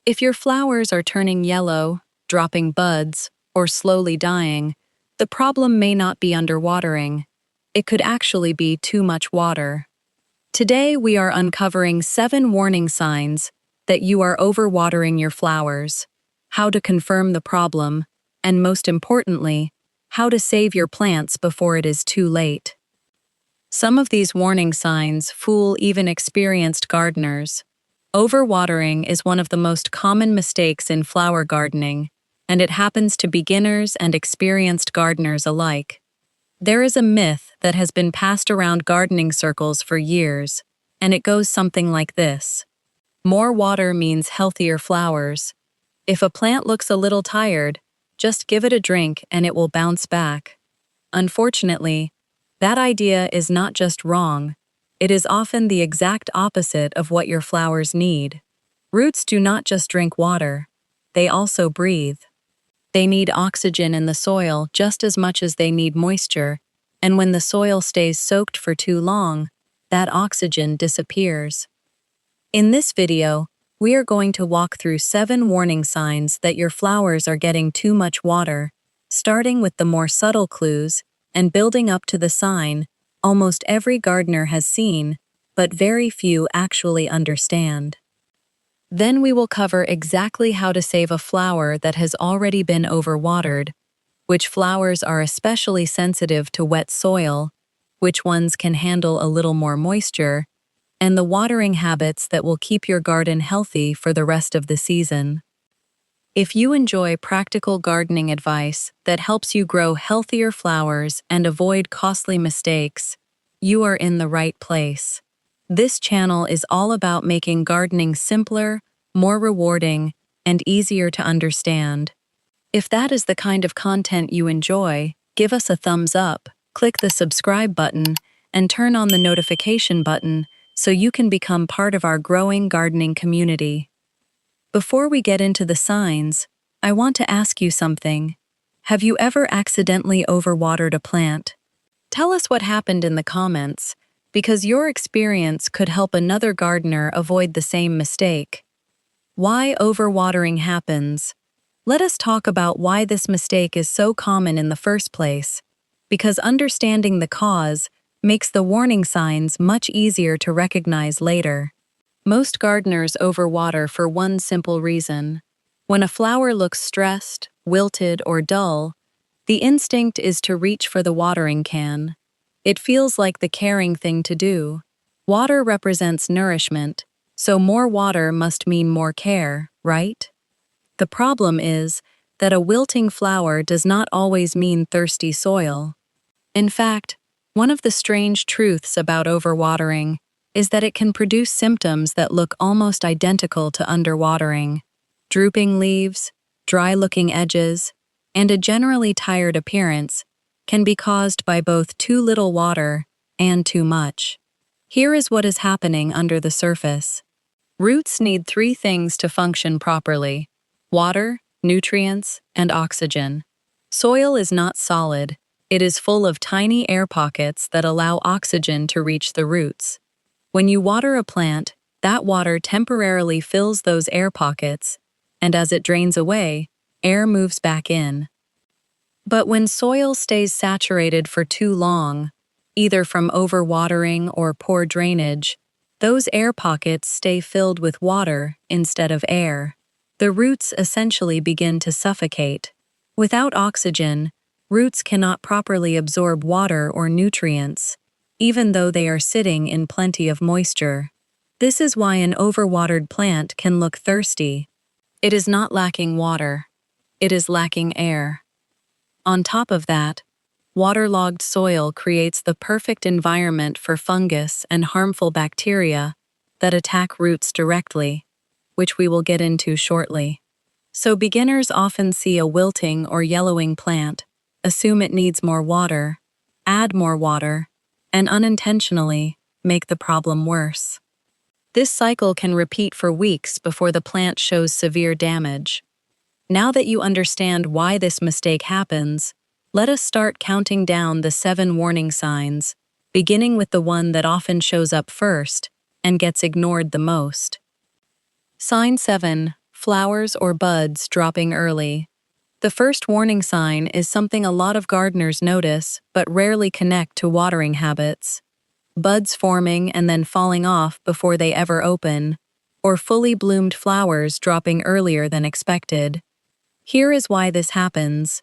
If your flowers are turning yellow, dropping buds, or slowly dying, the problem may not be underwatering. It could actually be too much water. Today we are uncovering 7 warning signs that you are overwatering your flowers, how to confirm the problem, and most importantly, how to save your plants before it is too late. Some of these warning signs fool even experienced gardeners. Overwatering is one of the most common mistakes in flower gardening, and it happens to beginners and experienced gardeners alike. There is a myth that has been passed around gardening circles for years, and it goes something like this. More water means healthier flowers. If a plant looks a little tired, just give it a drink and it will bounce back. Unfortunately, that idea is not just wrong, it is often the exact opposite of what your flowers need. Roots do not just drink water, they also breathe. They need oxygen in the soil just as much as they need moisture, and when the soil stays soaked for too long, that oxygen disappears. In this video, we are going to walk through 7 warning signs that your flowers are getting too much water, starting with the more subtle clues and building up to the sign almost every gardener has seen, but very few actually understand. Then we will cover exactly how to save a flower that has already been overwatered, which flowers are especially sensitive to wet soil, which ones can handle a little more moisture, and the watering habits that will keep your garden healthy for the rest of the season. If you enjoy practical gardening advice that helps you grow healthier flowers and avoid costly mistakes, you are in the right place. This channel is all about making gardening simpler, more rewarding, and easier to understand. If that is the kind of content you enjoy, give us a thumbs up, click the subscribe button, and turn on the notification button so you can become part of our growing gardening community. Before we get into the signs, I want to ask you something. Have you ever accidentally overwatered a plant? Tell us what happened in the comments, because your experience could help another gardener avoid the same mistake. Why overwatering happens? Let us talk about why this mistake is so common in the first place, because understanding the cause makes the warning signs much easier to recognize later. Most gardeners overwater for one simple reason. When a flower looks stressed, wilted, or dull, the instinct is to reach for the watering can. It feels like the caring thing to do. Water represents nourishment, so more water must mean more care, right? The problem is that a wilting flower does not always mean thirsty soil. In fact, one of the strange truths about overwatering is that it can produce symptoms that look almost identical to underwatering. Drooping leaves, dry-looking edges, and a generally tired appearance can be caused by both too little water and too much. Here is what is happening under the surface. Roots need 3 things to function properly: water, nutrients, and oxygen. Soil is not solid. It is full of tiny air pockets that allow oxygen to reach the roots. When you water a plant, that water temporarily fills those air pockets, and as it drains away, air moves back in. But when soil stays saturated for too long, either from overwatering or poor drainage, those air pockets stay filled with water instead of air. The roots essentially begin to suffocate. Without oxygen, roots cannot properly absorb water or nutrients, even though they are sitting in plenty of moisture. This is why an overwatered plant can look thirsty. It is not lacking water. It is lacking air. On top of that, waterlogged soil creates the perfect environment for fungus and harmful bacteria that attack roots directly, which we will get into shortly. So beginners often see a wilting or yellowing plant, assume it needs more water, add more water, and unintentionally make the problem worse. This cycle can repeat for weeks before the plant shows severe damage. Now that you understand why this mistake happens, let us start counting down the 7 warning signs, beginning with the one that often shows up first and gets ignored the most. Sign 7. flowers or buds dropping early. The first warning sign is something a lot of gardeners notice but rarely connect to watering habits. Buds forming and then falling off before they ever open, or fully bloomed flowers dropping earlier than expected. Here is why this happens.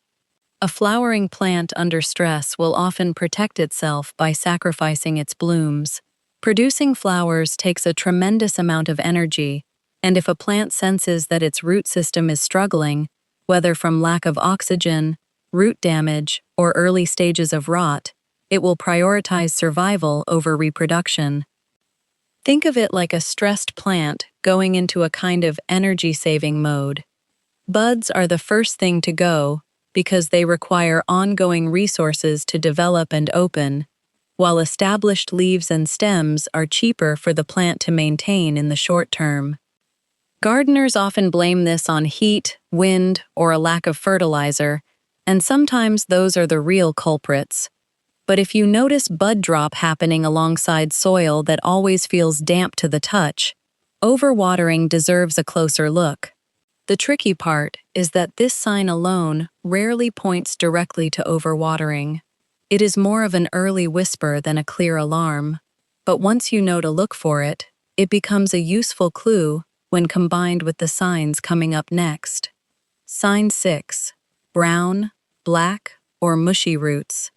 A flowering plant under stress will often protect itself by sacrificing its blooms. Producing flowers takes a tremendous amount of energy, and if a plant senses that its root system is struggling, whether from lack of oxygen, root damage, or early stages of rot, it will prioritize survival over reproduction. Think of it like a stressed plant going into a kind of energy-saving mode. Buds are the first thing to go because they require ongoing resources to develop and open, while established leaves and stems are cheaper for the plant to maintain in the short term. Gardeners often blame this on heat, wind, or a lack of fertilizer, and sometimes those are the real culprits. But if you notice bud drop happening alongside soil that always feels damp to the touch, overwatering deserves a closer look. The tricky part is that this sign alone rarely points directly to overwatering. It is more of an early whisper than a clear alarm. But once you know to look for it, it becomes a useful clue when combined with the signs coming up next. Sign 6. Brown, black, or mushy roots.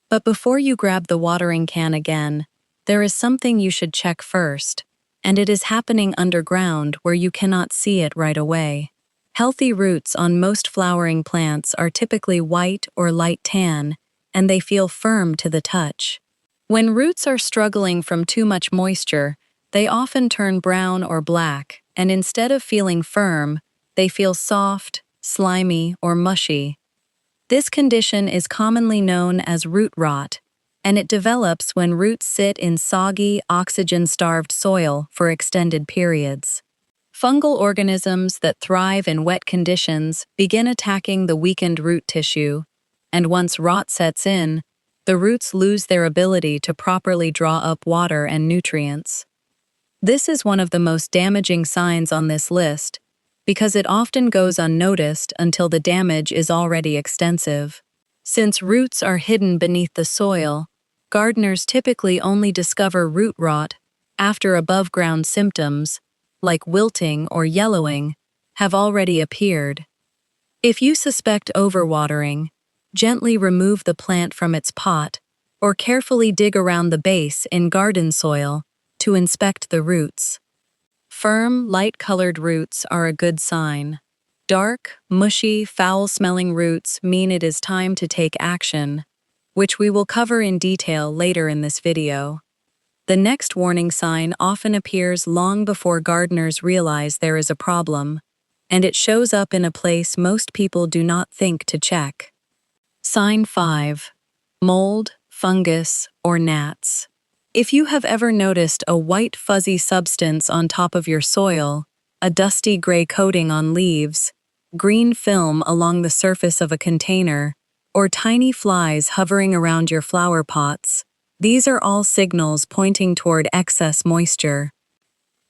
But before you grab the watering can again, there is something you should check first, and it is happening underground where you cannot see it right away. Healthy roots on most flowering plants are typically white or light tan, and they feel firm to the touch. When roots are struggling from too much moisture, they often turn brown or black, and instead of feeling firm, they feel soft, slimy, or mushy. This condition is commonly known as root rot, and it develops when roots sit in soggy, oxygen-starved soil for extended periods. Fungal organisms that thrive in wet conditions begin attacking the weakened root tissue, and once rot sets in, the roots lose their ability to properly draw up water and nutrients. This is one of the most damaging signs on this list, because it often goes unnoticed until the damage is already extensive. Since roots are hidden beneath the soil, gardeners typically only discover root rot after above-ground symptoms, like wilting or yellowing, have already appeared. If you suspect overwatering, gently remove the plant from its pot or carefully dig around the base in garden soil to inspect the roots. Firm, light-colored roots are a good sign. Dark, mushy, foul-smelling roots mean it is time to take action, which we will cover in detail later in this video. The next warning sign often appears long before gardeners realize there is a problem, and it shows up in a place most people do not think to check. Sign 5. Mold, fungus, or gnats. If you have ever noticed a white fuzzy substance on top of your soil, a dusty gray coating on leaves, green film along the surface of a container, or tiny flies hovering around your flower pots, these are all signals pointing toward excess moisture.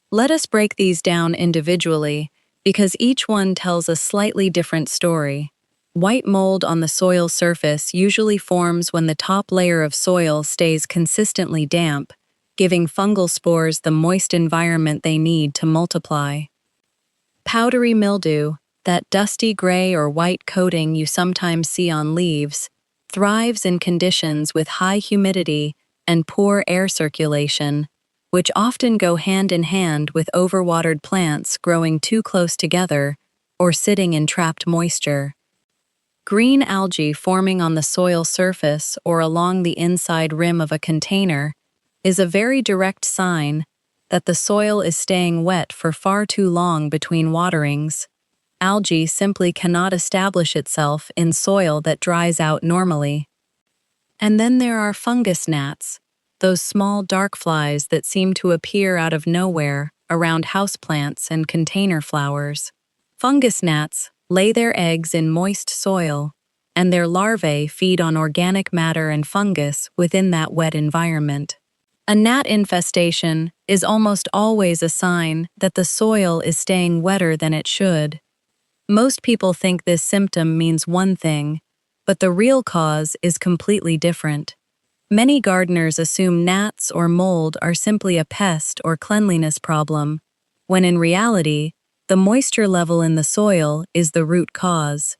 Let us break these down individually, because each one tells a slightly different story. White mold on the soil surface usually forms when the top layer of soil stays consistently damp, giving fungal spores the moist environment they need to multiply. Powdery mildew, that dusty gray or white coating you sometimes see on leaves, thrives in conditions with high humidity and poor air circulation, which often go hand in hand with overwatered plants growing too close together or sitting in trapped moisture. Green algae forming on the soil surface or along the inside rim of a container is a very direct sign that the soil is staying wet for far too long between waterings. Algae simply cannot establish itself in soil that dries out normally. And then there are fungus gnats, those small dark flies that seem to appear out of nowhere around houseplants and container flowers. Fungus gnats lay their eggs in moist soil, and their larvae feed on organic matter and fungus within that wet environment. A gnat infestation is almost always a sign that the soil is staying wetter than it should. Most people think this symptom means one thing, but the real cause is completely different. Many gardeners assume gnats or mold are simply a pest or cleanliness problem, when in reality, the moisture level in the soil is the root cause.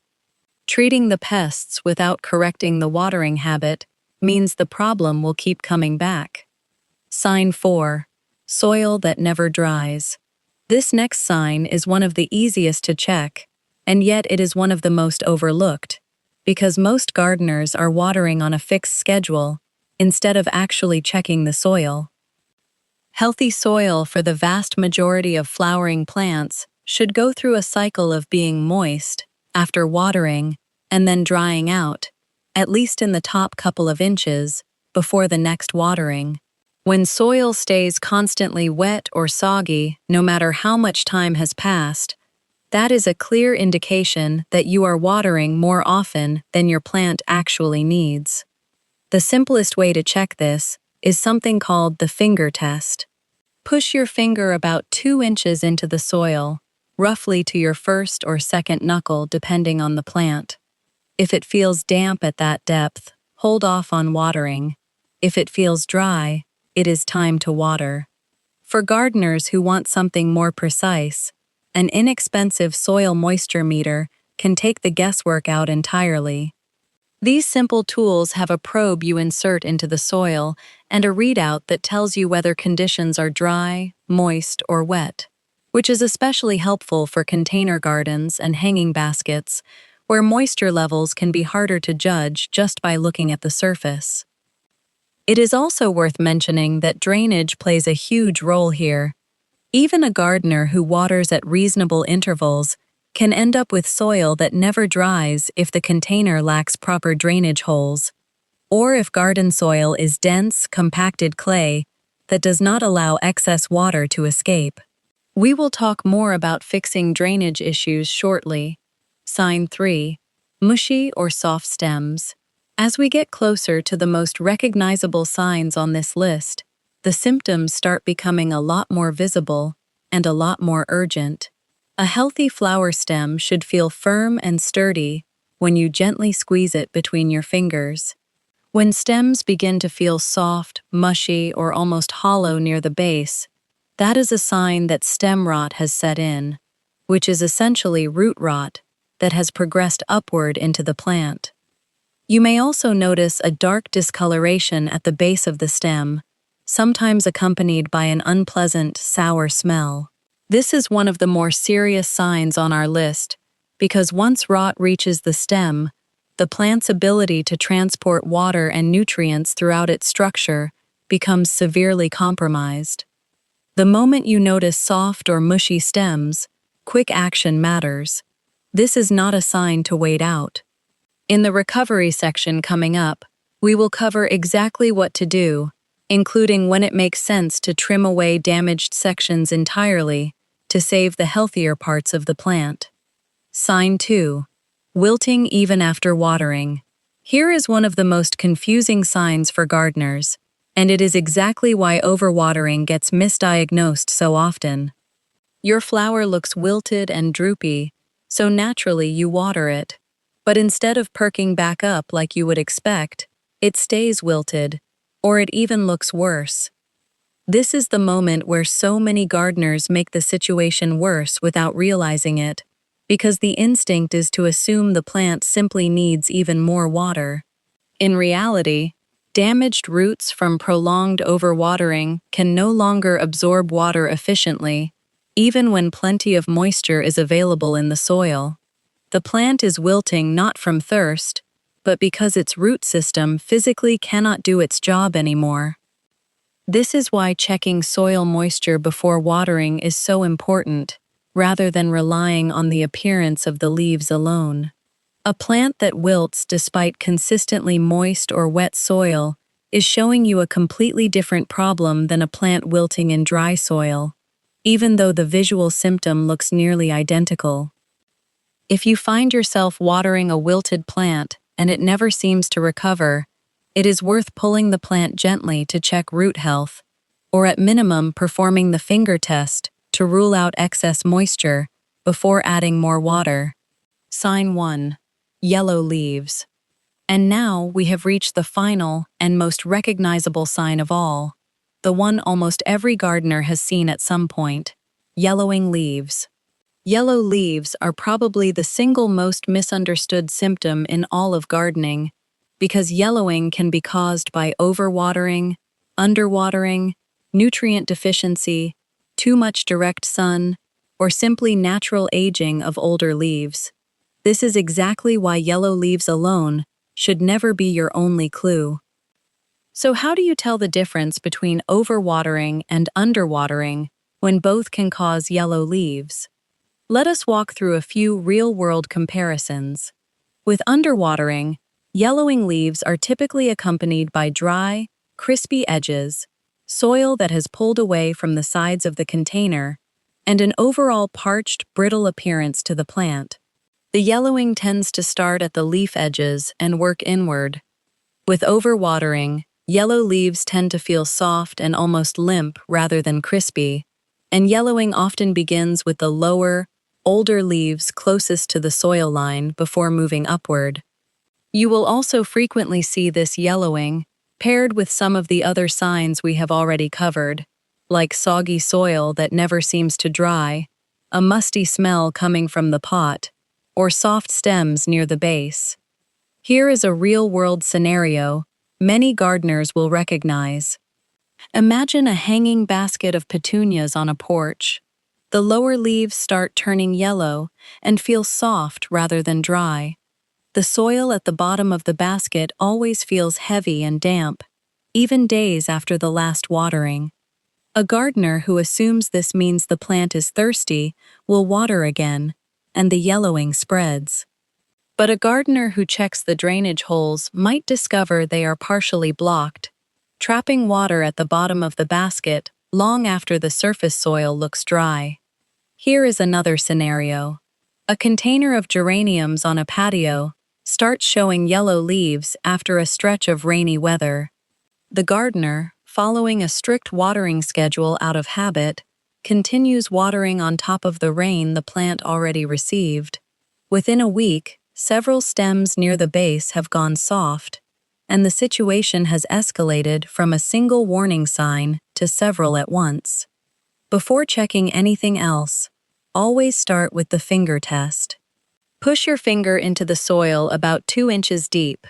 Treating the pests without correcting the watering habit means the problem will keep coming back. Sign 4. Soil that never dries. This next sign is one of the easiest to check, and yet it is one of the most overlooked, because most gardeners are watering on a fixed schedule instead of actually checking the soil. Healthy soil for the vast majority of flowering plants should go through a cycle of being moist, after watering, and then drying out, at least in the top couple of inches, before the next watering. When soil stays constantly wet or soggy, no matter how much time has passed, that is a clear indication that you are watering more often than your plant actually needs. The simplest way to check this is something called the finger test. Push your finger about 2 inches into the soil, roughly to your first or second knuckle depending on the plant. If it feels damp at that depth, hold off on watering. If it feels dry, it is time to water. For gardeners who want something more precise, an inexpensive soil moisture meter can take the guesswork out entirely. These simple tools have a probe you insert into the soil and a readout that tells you whether conditions are dry, moist, or wet, which is especially helpful for container gardens and hanging baskets, where moisture levels can be harder to judge just by looking at the surface. It is also worth mentioning that drainage plays a huge role here. Even a gardener who waters at reasonable intervals can end up with soil that never dries if the container lacks proper drainage holes, or if garden soil is dense, compacted clay that does not allow excess water to escape. We will talk more about fixing drainage issues shortly. Sign 3. Mushy or soft stems. As we get closer to the most recognizable signs on this list, the symptoms start becoming a lot more visible and a lot more urgent. A healthy flower stem should feel firm and sturdy when you gently squeeze it between your fingers. When stems begin to feel soft, mushy, or almost hollow near the base, that is a sign that stem rot has set in, which is essentially root rot that has progressed upward into the plant. You may also notice a dark discoloration at the base of the stem, sometimes accompanied by an unpleasant, sour smell. This is one of the more serious signs on our list, because once rot reaches the stem, the plant's ability to transport water and nutrients throughout its structure becomes severely compromised. The moment you notice soft or mushy stems, quick action matters. This is not a sign to wait out. In the recovery section coming up, we will cover exactly what to do, including when it makes sense to trim away damaged sections entirely to save the healthier parts of the plant. Sign 2. Wilting even after watering. Here is one of the most confusing signs for gardeners, and it is exactly why overwatering gets misdiagnosed so often. Your flower looks wilted and droopy, so naturally you water it. But instead of perking back up like you would expect, it stays wilted, or it even looks worse. This is the moment where so many gardeners make the situation worse without realizing it, because the instinct is to assume the plant simply needs even more water. In reality, damaged roots from prolonged overwatering can no longer absorb water efficiently, even when plenty of moisture is available in the soil. The plant is wilting not from thirst, but because its root system physically cannot do its job anymore. This is why checking soil moisture before watering is so important, rather than relying on the appearance of the leaves alone. A plant that wilts despite consistently moist or wet soil is showing you a completely different problem than a plant wilting in dry soil, even though the visual symptom looks nearly identical. If you find yourself watering a wilted plant and it never seems to recover, It is worth pulling the plant gently to check root health, or at minimum performing the finger test to rule out excess moisture before adding more water. Sign 1. Yellow leaves. And now we have reached the final and most recognizable sign of all, the one almost every gardener has seen at some point: yellowing leaves. Yellow leaves are probably the single most misunderstood symptom in all of gardening, because yellowing can be caused by overwatering, underwatering, nutrient deficiency, too much direct sun, or simply natural aging of older leaves. This is exactly why yellow leaves alone should never be your only clue. So how do you tell the difference between overwatering and underwatering when both can cause yellow leaves? Let us walk through a few real-world comparisons. With underwatering, yellowing leaves are typically accompanied by dry, crispy edges, soil that has pulled away from the sides of the container, and an overall parched, brittle appearance to the plant. The yellowing tends to start at the leaf edges and work inward. With overwatering, yellow leaves tend to feel soft and almost limp rather than crispy, and yellowing often begins with the lower, older leaves closest to the soil line before moving upward. You will also frequently see this yellowing paired with some of the other signs we have already covered, like soggy soil that never seems to dry, a musty smell coming from the pot, or soft stems near the base. Here is a real-world scenario many gardeners will recognize. Imagine a hanging basket of petunias on a porch. The lower leaves start turning yellow and feel soft rather than dry. The soil at the bottom of the basket always feels heavy and damp, even days after the last watering. A gardener who assumes this means the plant is thirsty will water again, and the yellowing spreads. But a gardener who checks the drainage holes might discover they are partially blocked, trapping water at the bottom of the basket long after the surface soil looks dry. Here is another scenario. A container of geraniums on a patio starts showing yellow leaves after a stretch of rainy weather. The gardener, following a strict watering schedule out of habit, continues watering on top of the rain the plant already received. Within a week, several stems near the base have gone soft, and the situation has escalated from a single warning sign to several at once. Before checking anything else, always start with the finger test. Push your finger into the soil about 2 inches deep.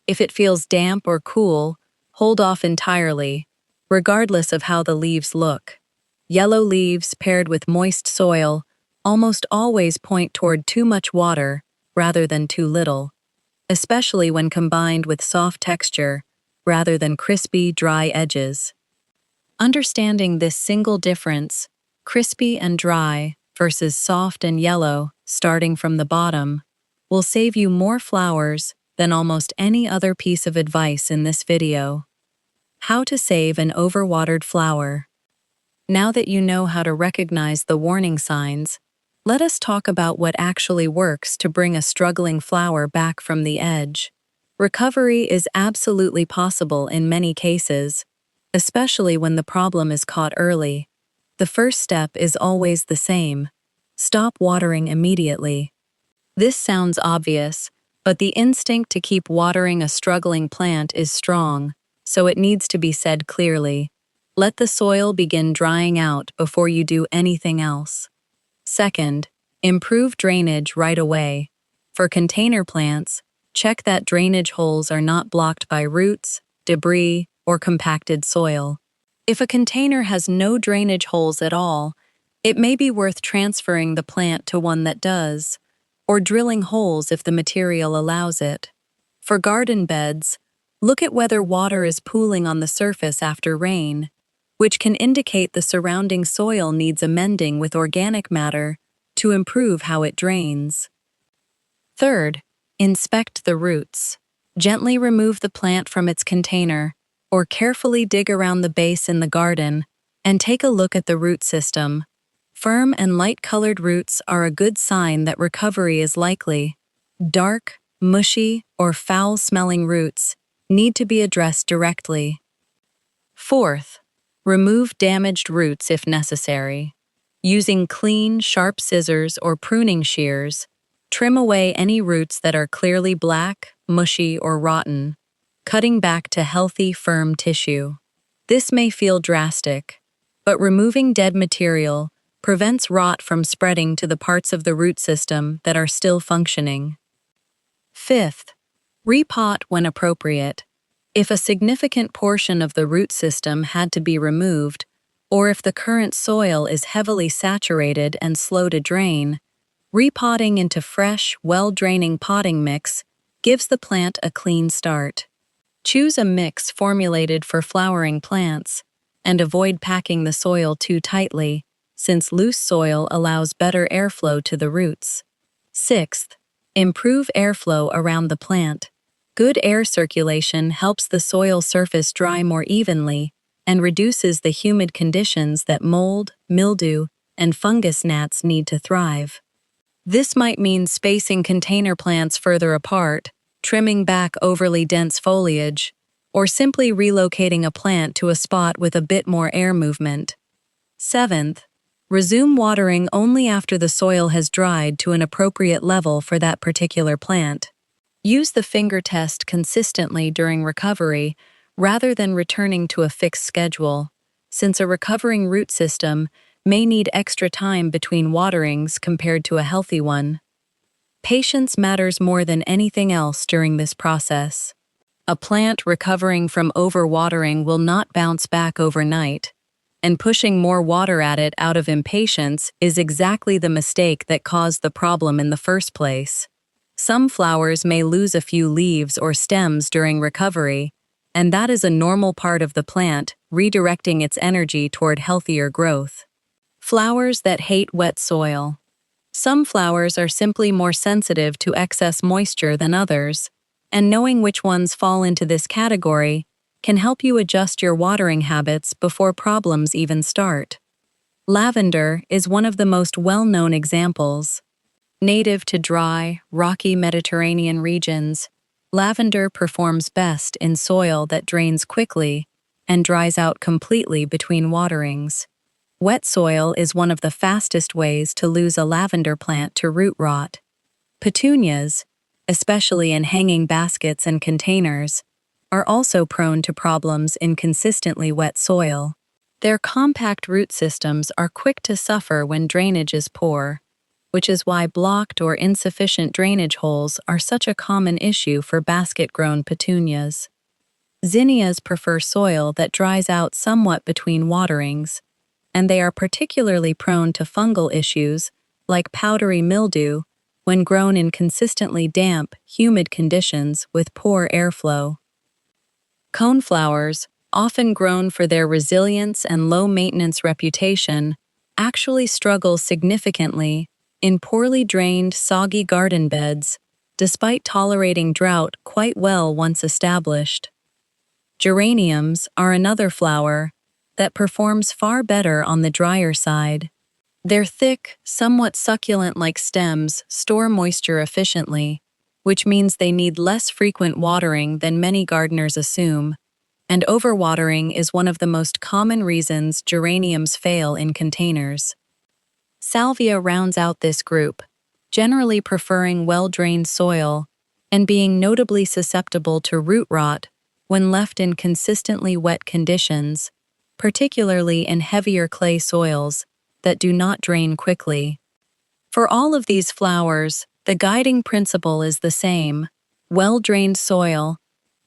If it feels damp or cool, hold off entirely, regardless of how the leaves look. Yellow leaves paired with moist soil almost always point toward too much water rather than too little, especially when combined with soft texture rather than crispy, dry edges. Understanding this single difference, crispy and dry versus soft and yellow, starting from the bottom, will save you more flowers than almost any other piece of advice in this video. How to save an overwatered flower. Now that you know how to recognize the warning signs, let us talk about what actually works to bring a struggling flower back from the edge. Recovery is absolutely possible in many cases, especially when the problem is caught early. The first step is always the same: stop watering immediately. This sounds obvious, but the instinct to keep watering a struggling plant is strong, so it needs to be said clearly. Let the soil begin drying out before you do anything else. Second, improve drainage right away. For container plants, check that drainage holes are not blocked by roots, debris, or compacted soil. If a container has no drainage holes at all, it may be worth transferring the plant to one that does, or drilling holes if the material allows it. For garden beds, look at whether water is pooling on the surface after rain, which can indicate the surrounding soil needs amending with organic matter to improve how it drains. Third, inspect the roots. Gently remove the plant from its container, or carefully dig around the base in the garden and take a look at the root system. Firm and light-colored roots are a good sign that recovery is likely. Dark, mushy, or foul-smelling roots need to be addressed directly. Fourth, remove damaged roots if necessary. Using clean, sharp scissors or pruning shears, trim away any roots that are clearly black, mushy, or rotten, cutting back to healthy, firm tissue. This may feel drastic, but removing dead material prevents rot from spreading to the parts of the root system that are still functioning. Fifth, repot when appropriate. If a significant portion of the root system had to be removed, or if the current soil is heavily saturated and slow to drain, repotting into fresh, well-draining potting mix gives the plant a clean start. Choose a mix formulated for flowering plants, and avoid packing the soil too tightly, since loose soil allows better airflow to the roots. Sixth, improve airflow around the plant. Good air circulation helps the soil surface dry more evenly and reduces the humid conditions that mold, mildew, and fungus gnats need to thrive. This might mean spacing container plants further apart, trimming back overly dense foliage, or simply relocating a plant to a spot with a bit more air movement. Seventh, resume watering only after the soil has dried to an appropriate level for that particular plant. Use the finger test consistently during recovery rather than returning to a fixed schedule, since a recovering root system may need extra time between waterings compared to a healthy one. Patience matters more than anything else during this process. A plant recovering from overwatering will not bounce back overnight, and pushing more water at it out of impatience is exactly the mistake that caused the problem in the first place. Some flowers may lose a few leaves or stems during recovery, and that is a normal part of the plant redirecting its energy toward healthier growth. Flowers that hate wet soil. Some flowers are simply more sensitive to excess moisture than others, and knowing which ones fall into this category can help you adjust your watering habits before problems even start. Lavender is one of the most well-known examples. Native to dry, rocky Mediterranean regions, lavender performs best in soil that drains quickly and dries out completely between waterings. Wet soil is one of the fastest ways to lose a lavender plant to root rot. Petunias, especially in hanging baskets and containers, are also prone to problems in consistently wet soil. Their compact root systems are quick to suffer when drainage is poor, which is why blocked or insufficient drainage holes are such a common issue for basket-grown petunias. Zinnias prefer soil that dries out somewhat between waterings, and they are particularly prone to fungal issues like powdery mildew when grown in consistently damp, humid conditions with poor airflow. Coneflowers, often grown for their resilience and low-maintenance reputation, actually struggle significantly in poorly drained, soggy garden beds, despite tolerating drought quite well once established. Geraniums are another flower that performs far better on the drier side. Their thick, somewhat succulent-like stems store moisture efficiently, which means they need less frequent watering than many gardeners assume, and overwatering is one of the most common reasons geraniums fail in containers. Salvia rounds out this group, generally preferring well-drained soil and being notably susceptible to root rot when left in consistently wet conditions, particularly in heavier clay soils that do not drain quickly. For all of these flowers, the guiding principle is the same: well-drained soil,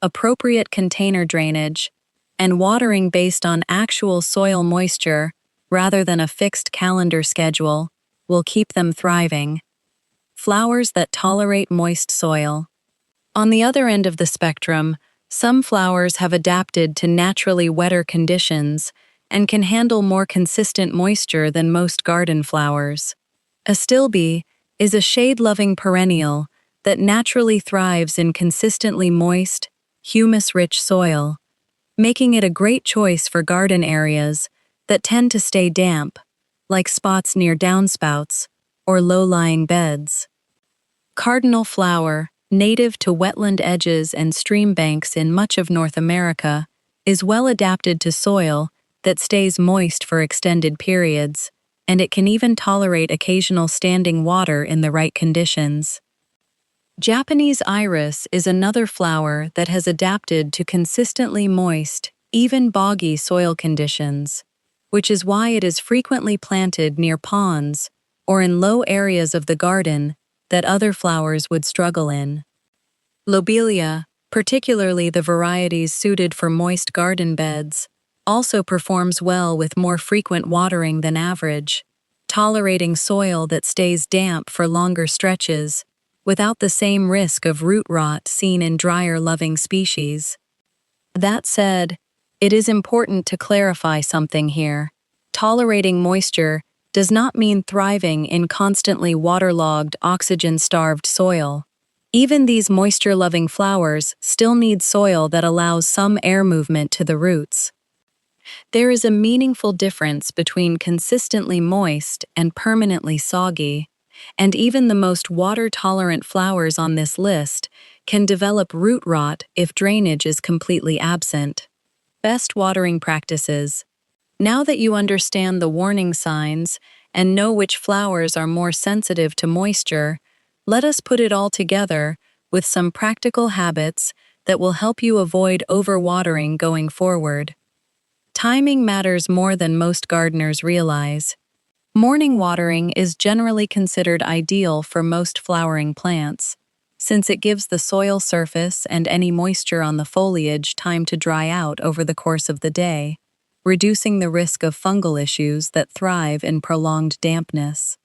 appropriate container drainage, and watering based on actual soil moisture rather than a fixed calendar schedule will keep them thriving. Flowers that tolerate moist soil. On the other end of the spectrum, some flowers have adapted to naturally wetter conditions and can handle more consistent moisture than most garden flowers. Astilbe is a shade-loving perennial that naturally thrives in consistently moist, humus-rich soil, making it a great choice for garden areas that tend to stay damp, like spots near downspouts or low-lying beds. Cardinal flower native to wetland edges and stream banks in much of North America, is well adapted to soil that stays moist for extended periods, and it can even tolerate occasional standing water in the right conditions. Japanese iris is another flower that has adapted to consistently moist, even boggy soil conditions, which is why it is frequently planted near ponds or in low areas of the garden that other flowers would struggle in. Lobelia, particularly the varieties suited for moist garden beds, also performs well with more frequent watering than average, tolerating soil that stays damp for longer stretches without the same risk of root rot seen in drier-loving species. That said, it is important to clarify something here. Tolerating moisture does not mean thriving in constantly waterlogged, oxygen-starved soil. Even these moisture-loving flowers still need soil that allows some air movement to the roots. There is a meaningful difference between consistently moist and permanently soggy, and even the most water-tolerant flowers on this list can develop root rot if drainage is completely absent. Best watering practices. Now that you understand the warning signs and know which flowers are more sensitive to moisture, let us put it all together with some practical habits that will help you avoid overwatering going forward. Timing matters more than most gardeners realize. Morning watering is generally considered ideal for most flowering plants, since it gives the soil surface and any moisture on the foliage time to dry out over the course of the day, reducing the risk of fungal issues that thrive in prolonged dampness.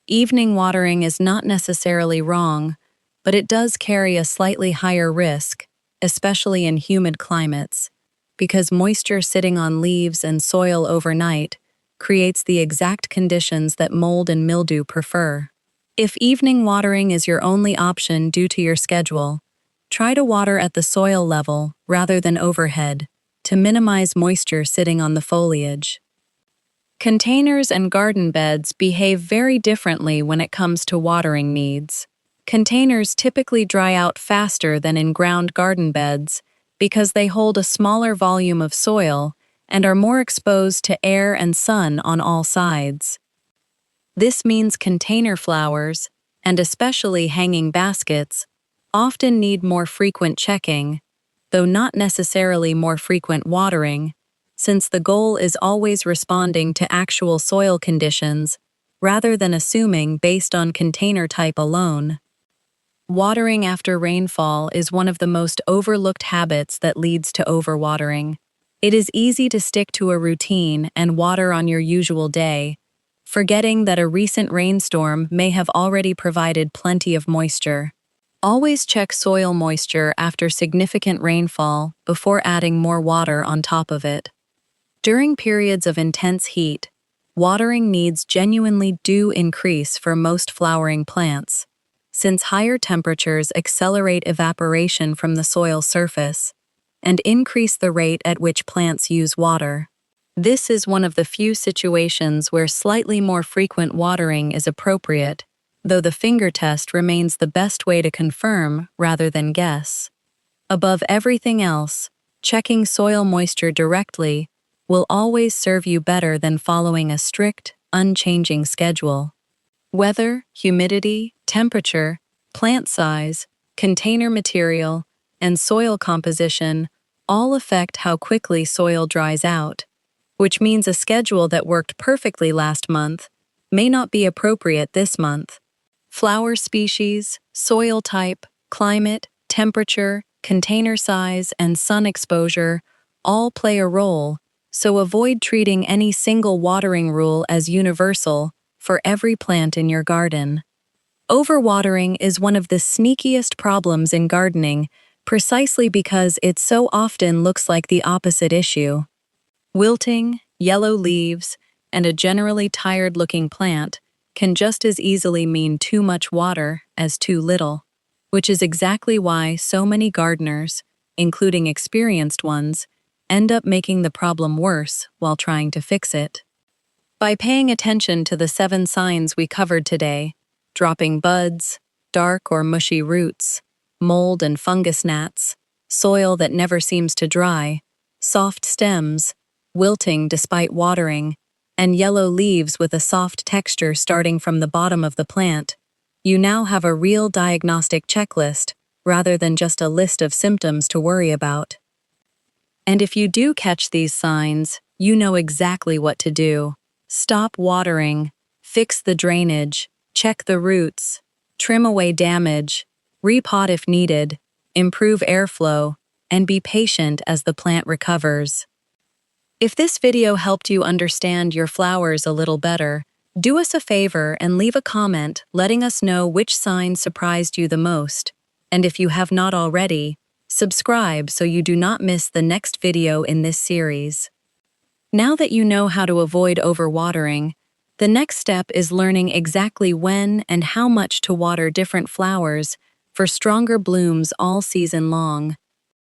Evening watering is not necessarily wrong, but it does carry a slightly higher risk, especially in humid climates, because moisture sitting on leaves and soil overnight creates the exact conditions that mold and mildew prefer. If evening watering is your only option due to your schedule, try to water at the soil level rather than overhead to minimize moisture sitting on the foliage. Containers and garden beds behave very differently when it comes to watering needs. Containers typically dry out faster than in-ground garden beds because they hold a smaller volume of soil and are more exposed to air and sun on all sides. This means container flowers, and especially hanging baskets, often need more frequent checking, though not necessarily more frequent watering, since the goal is always responding to actual soil conditions rather than assuming based on container type alone. Watering after rainfall is one of the most overlooked habits that leads to overwatering. It is easy to stick to a routine and water on your usual day, forgetting that a recent rainstorm may have already provided plenty of moisture. Always check soil moisture after significant rainfall before adding more water on top of it. During periods of intense heat, watering needs genuinely do increase for most flowering plants, since higher temperatures accelerate evaporation from the soil surface and increase the rate at which plants use water. This is one of the few situations where slightly more frequent watering is appropriate, though the finger test remains the best way to confirm rather than guess. Above everything else, checking soil moisture directly will always serve you better than following a strict, unchanging schedule. Weather, humidity, temperature, plant size, container material, and soil composition all affect how quickly soil dries out, which means a schedule that worked perfectly last month may not be appropriate this month. Flower species, soil type, climate, temperature, container size, and sun exposure all play a role, so avoid treating any single watering rule as universal for every plant in your garden. Overwatering is one of the sneakiest problems in gardening precisely because it so often looks like the opposite issue. Wilting, yellow leaves, and a generally tired-looking plant can just as easily mean too much water as too little, which is exactly why so many gardeners, including experienced ones, end up making the problem worse while trying to fix it. By paying attention to the 7 signs we covered today, dropping buds, dark or mushy roots, mold and fungus gnats, soil that never seems to dry, soft stems, wilting despite watering, and yellow leaves with a soft texture starting from the bottom of the plant, you now have a real diagnostic checklist rather than just a list of symptoms to worry about. And if you do catch these signs, you know exactly what to do. Stop watering, fix the drainage, check the roots, trim away damage, repot if needed, improve airflow, and be patient as the plant recovers. If this video helped you understand your flowers a little better, do us a favor and leave a comment letting us know which sign surprised you the most. And if you have not already, subscribe so you do not miss the next video in this series. Now that you know how to avoid overwatering, the next step is learning exactly when and how much to water different flowers for stronger blooms all season long.